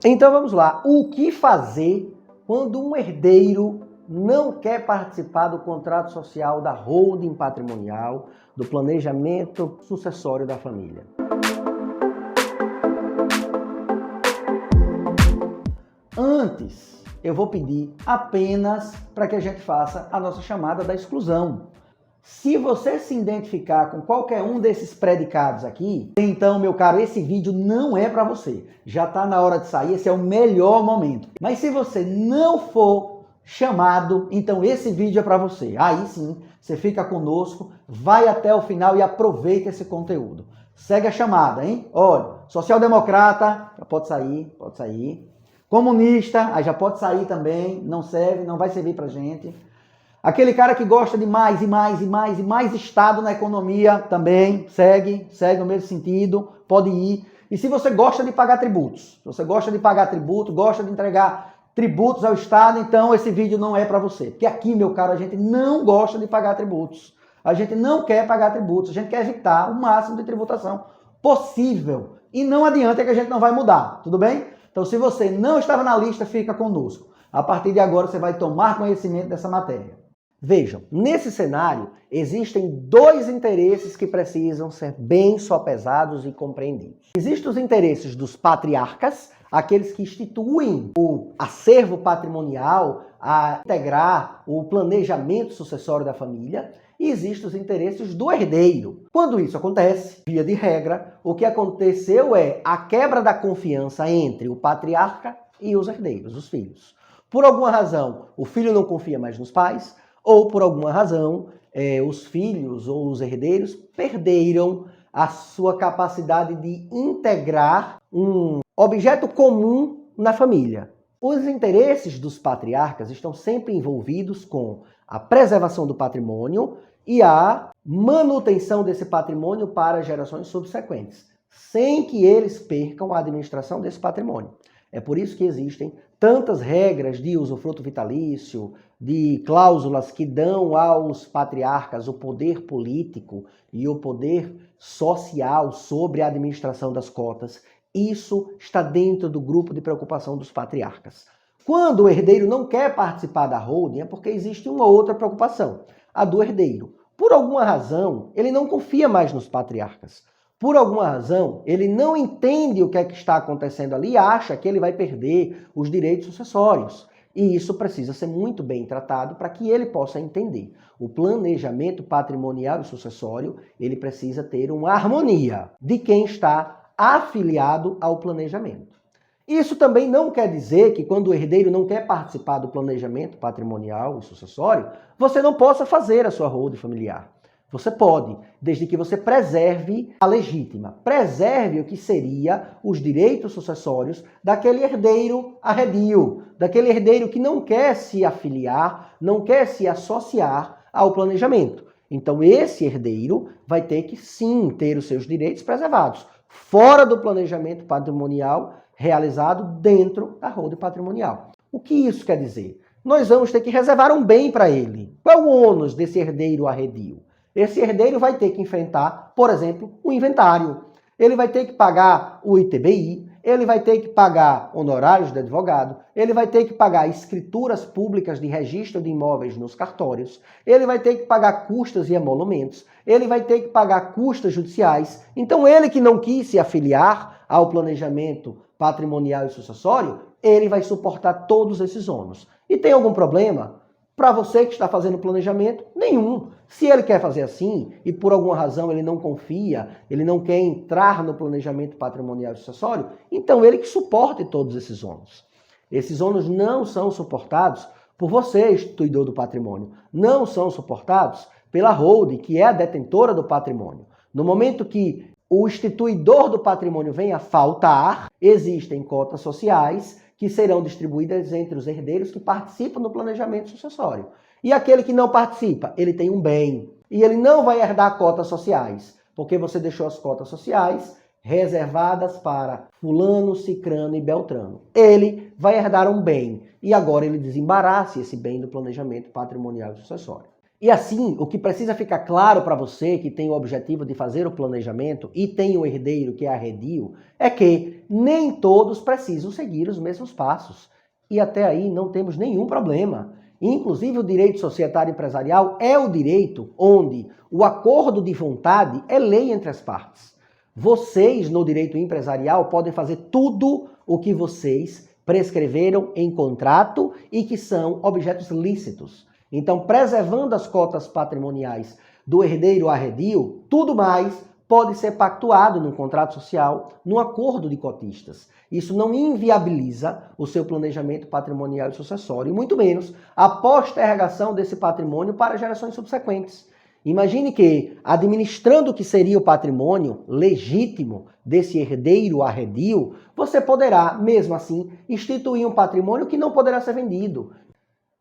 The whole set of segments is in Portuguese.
Então vamos lá. O que fazer quando um herdeiro não quer participar do contrato social da holding patrimonial, do planejamento sucessório da família? Antes, eu vou pedir apenas para que a gente faça a nossa chamada da exclusão. Se você se identificar com qualquer um desses predicados aqui, então, meu caro, esse vídeo não é para você. Já está na hora de sair, esse é o melhor momento. Mas se você não for chamado, então esse vídeo é para você. Aí sim, você fica conosco, vai até o final e aproveita esse conteúdo. Segue a chamada, hein? Olha, social-democrata, já pode sair, pode sair. Comunista, aí já pode sair também, não serve, não vai servir pra gente. Aquele cara que gosta de mais e mais Estado na economia também, segue no mesmo sentido, pode ir. E se você gosta de pagar tributos, se você gosta de pagar tributo, gosta de entregar tributos ao Estado, então esse vídeo não é para você. Porque aqui, meu caro, a gente não gosta de pagar tributos. A gente não quer pagar tributos, a gente quer evitar o máximo de tributação possível. E não adianta que a gente não vai mudar, tudo bem? Então, se você não estava na lista, fica conosco. A partir de agora, você vai tomar conhecimento dessa matéria. Vejam, nesse cenário, existem dois interesses que precisam ser bem sopesados e compreendidos. Existem os interesses dos patriarcas, aqueles que instituem o acervo patrimonial a integrar o planejamento sucessório da família, e existem os interesses do herdeiro. Quando isso acontece, via de regra, o que aconteceu é a quebra da confiança entre o patriarca e os herdeiros, os filhos. Por alguma razão, o filho não confia mais nos pais, ou por alguma razão, os filhos ou os herdeiros perderam a sua capacidade de integrar um objeto comum na família. Os interesses dos patriarcas estão sempre envolvidos com a preservação do patrimônio e a manutenção desse patrimônio para gerações subsequentes, sem que eles percam a administração desse patrimônio. É por isso que existem tantas regras de usufruto vitalício, de cláusulas que dão aos patriarcas o poder político e o poder social sobre a administração das cotas. Isso está dentro do grupo de preocupação dos patriarcas. Quando o herdeiro não quer participar da holding, é porque existe uma outra preocupação, a do herdeiro. Por alguma razão, ele não confia mais nos patriarcas. Por alguma razão, ele não entende o que é que está acontecendo ali e acha que ele vai perder os direitos sucessórios. E isso precisa ser muito bem tratado para que ele possa entender. O planejamento patrimonial e sucessório, ele precisa ter uma harmonia de quem está afiliado ao planejamento. Isso também não quer dizer que quando o herdeiro não quer participar do planejamento patrimonial e sucessório, você não possa fazer a sua holding familiar. Você pode, desde que você preserve a legítima, preserve o que seria os direitos sucessórios daquele herdeiro arredio, daquele herdeiro que não quer se afiliar, não quer se associar ao planejamento. Então esse herdeiro vai ter que sim ter os seus direitos preservados, fora do planejamento patrimonial realizado dentro da holding patrimonial. O que isso quer dizer? Nós vamos ter que reservar um bem para ele. Qual é o ônus desse herdeiro arredio? Esse herdeiro vai ter que enfrentar, por exemplo, o inventário. Ele vai ter que pagar o ITBI, ele vai ter que pagar honorários de advogado, ele vai ter que pagar escrituras públicas de registro de imóveis nos cartórios, ele vai ter que pagar custas e emolumentos, ele vai ter que pagar custas judiciais. Então ele que não quis se afiliar ao planejamento patrimonial e sucessório, ele vai suportar todos esses ônus. E tem algum problema? Para você que está fazendo planejamento, nenhum. Se ele quer fazer assim e por alguma razão ele não confia, ele não quer entrar no planejamento patrimonial e sucessório, então ele que suporte todos esses ônus. Esses ônus não são suportados por você, instituidor do patrimônio. Não são suportados pela holding, que é a detentora do patrimônio. No momento que o instituidor do patrimônio venha a faltar, existem cotas sociais que serão distribuídas entre os herdeiros que participam do planejamento sucessório. E aquele que não participa, ele tem um bem. E ele não vai herdar cotas sociais, porque você deixou as cotas sociais reservadas para fulano, cicrano e beltrano. Ele vai herdar um bem. E agora ele desembaraça esse bem do planejamento patrimonial e sucessório. E assim, o que precisa ficar claro para você que tem o objetivo de fazer o planejamento e tem o herdeiro que é arredio, é que nem todos precisam seguir os mesmos passos. E até aí não temos nenhum problema. Inclusive o direito societário empresarial é o direito onde o acordo de vontade é lei entre as partes. Vocês no direito empresarial podem fazer tudo o que vocês prescreveram em contrato e que são objetos lícitos. Então, preservando as cotas patrimoniais do herdeiro arredio, tudo mais pode ser pactuado num contrato social, num acordo de cotistas. Isso não inviabiliza o seu planejamento patrimonial e sucessório, e muito menos a postergação desse patrimônio para gerações subsequentes. Imagine que, administrando o que seria o patrimônio legítimo desse herdeiro arredio, você poderá, mesmo assim, instituir um patrimônio que não poderá ser vendido.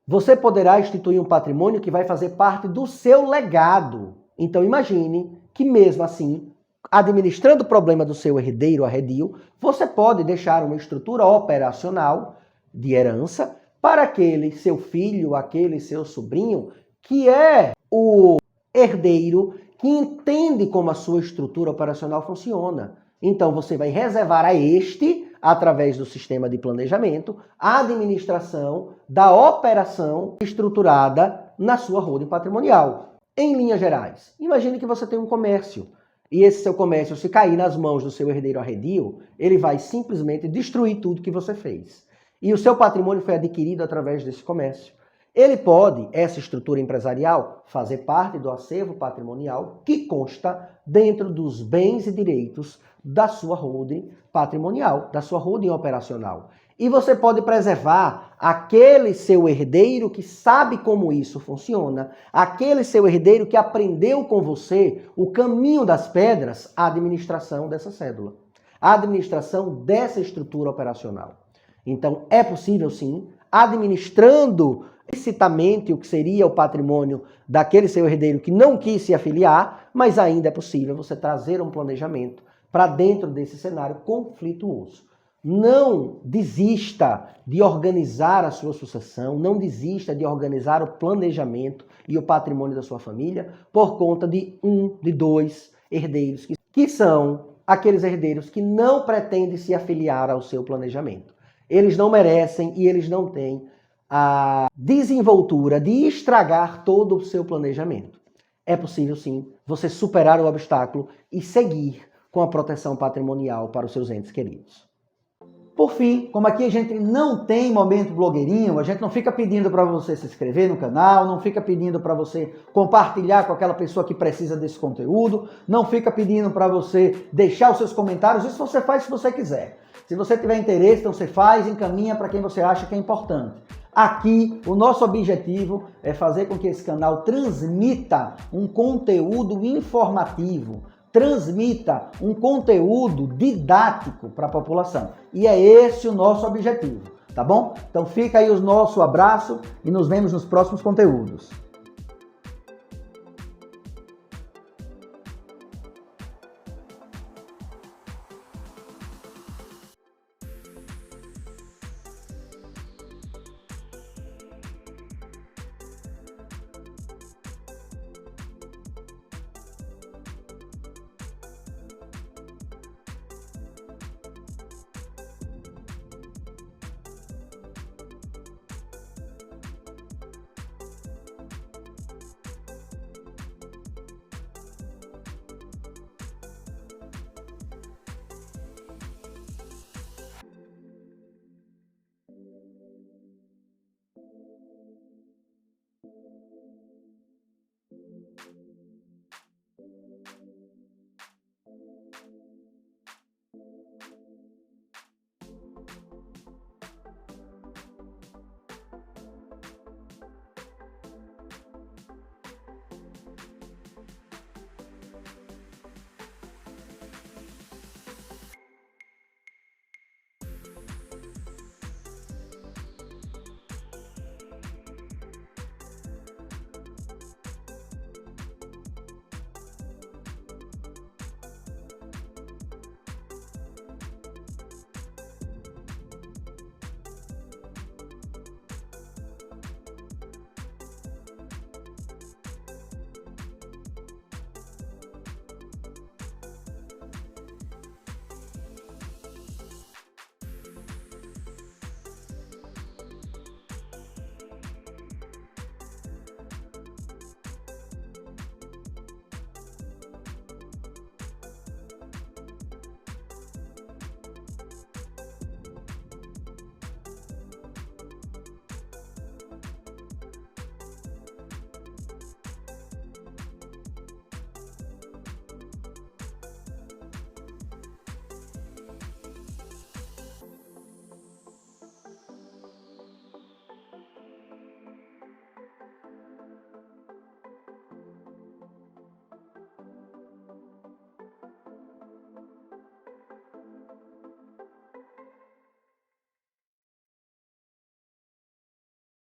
Você poderá instituir um patrimônio que vai fazer parte do seu legado. Então imagine que mesmo assim, administrando o problema do seu herdeiro arredio, você pode deixar uma estrutura operacional de herança para aquele seu filho, aquele seu sobrinho, que é o herdeiro que entende como a sua estrutura operacional funciona. Então você vai reservar a este, através do sistema de planejamento, a administração da operação estruturada na sua holding patrimonial. Em linhas gerais, imagine que você tem um comércio e esse seu comércio, se cair nas mãos do seu herdeiro arredio, ele vai simplesmente destruir tudo que você fez. E o seu patrimônio foi adquirido através desse comércio. Ele pode, essa estrutura empresarial, fazer parte do acervo patrimonial que consta dentro dos bens e direitos da sua holding patrimonial, da sua holding operacional. E você pode preservar aquele seu herdeiro que sabe como isso funciona, aquele seu herdeiro que aprendeu com você o caminho das pedras, a administração dessa cédula, a administração dessa estrutura operacional. Então, é possível sim, administrando licitamente o que seria o patrimônio daquele seu herdeiro que não quis se afiliar, mas ainda é possível você trazer um planejamento para dentro desse cenário conflituoso. Não desista de organizar a sua sucessão, não desista de organizar o planejamento e o patrimônio da sua família por conta de de dois herdeiros, que são aqueles herdeiros que não pretendem se afiliar ao seu planejamento. Eles não merecem e eles não têm a desenvoltura de estragar todo o seu planejamento. É possível sim você superar o obstáculo e seguir com a proteção patrimonial para os seus entes queridos. Por fim, como aqui a gente não tem momento blogueirinho, a gente não fica pedindo para você se inscrever no canal, não fica pedindo para você compartilhar com aquela pessoa que precisa desse conteúdo, não fica pedindo para você deixar os seus comentários, isso você faz se você quiser. Se você tiver interesse, então você faz, encaminha para quem você acha que é importante. Aqui, o nosso objetivo é fazer com que esse canal transmita um conteúdo informativo, transmita um conteúdo didático para a população. E é esse o nosso objetivo, tá bom? Então fica aí o nosso abraço e nos vemos nos próximos conteúdos.